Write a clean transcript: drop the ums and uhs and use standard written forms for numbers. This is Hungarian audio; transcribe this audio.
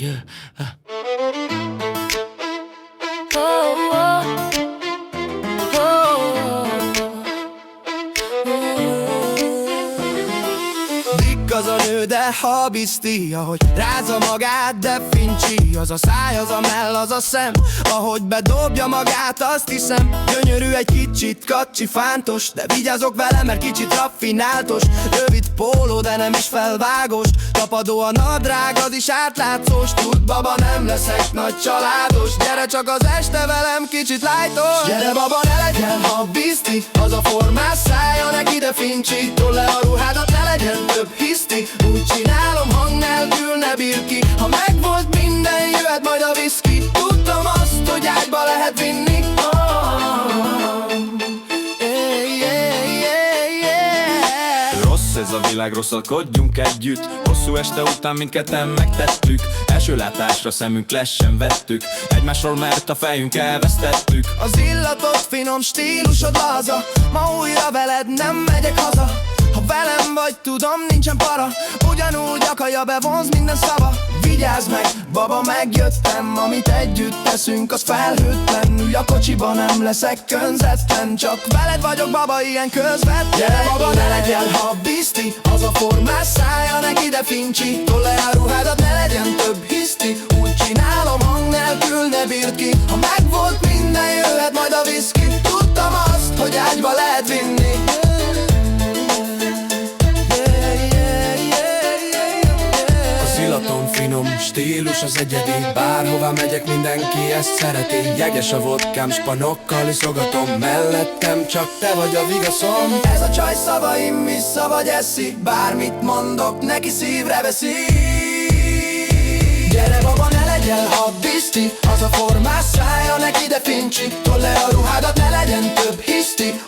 yeah. Az a nő, de ha bizti, ahogy rázza magát, de fincsi. Az a száj, az a mell, az a szem, ahogy bedobja magát, azt hiszem. Gyönyörű egy kicsit, kacsi fántos, de vigyázok vele, mert kicsit raffináltos. Rövid póló, de nem is felvágos, tapadó a nadrág, az is átlátszós. Tud baba, nem leszek nagy családos, gyere csak az este velem, kicsit lájtos. Gyere baba, ne legyen, ha bizti, az a formás szája, neki de fincsi. Toll le a ruhádat, ne legyen több hiszti, úgy csinálom, hang nélkül ne bír ki. Ha megvolt minden, jöhet majd a viszki. Tudtam azt, hogy ágyba lehet vinni. Rossz ez a világ, rosszalkodjunk együtt. Hosszú este után mindketten megtettük. Első látásra szemünk le sem vettük egymásról, mert a fejünk elvesztettük. Az illatod finom, stílusod laza, ma újra veled nem megyek haza. Ha velem vagy, tudom, nincsen para, ugyanúgy a kaja bevonz minden szava. Vigyázz meg, baba, megjöttem, amit együtt teszünk, az felhőtlen. Ülj a kocsiba, nem leszek könzetlen, csak veled vagyok, baba, ilyen közvetlen. Gyere baba, ne legyen, ha bizti, az a formás szája, neki de fincsi. Toll le a ruhádat, ne legyen több hiszti, úgy csinálom, hang nélkül ne bírd ki. Ha megvolt minden, jöhet majd a viszki. Tudtam azt, hogy ágyba lehet vinni. Illatom finom, stílus az egyedi, bárhová megyek, mindenki ezt szereti. Jeges a vodkám, spanokkal iszogatom, mellettem csak te vagy a vigaszom. Ez a csaj szavaim vissza vagy eszi, bármit mondok, neki szívre veszi. Gyere baba, ne legyen, ha bizti, az a formás szája, neki de fincsi. Toll le a ruhádat, ne legyen több hiszti,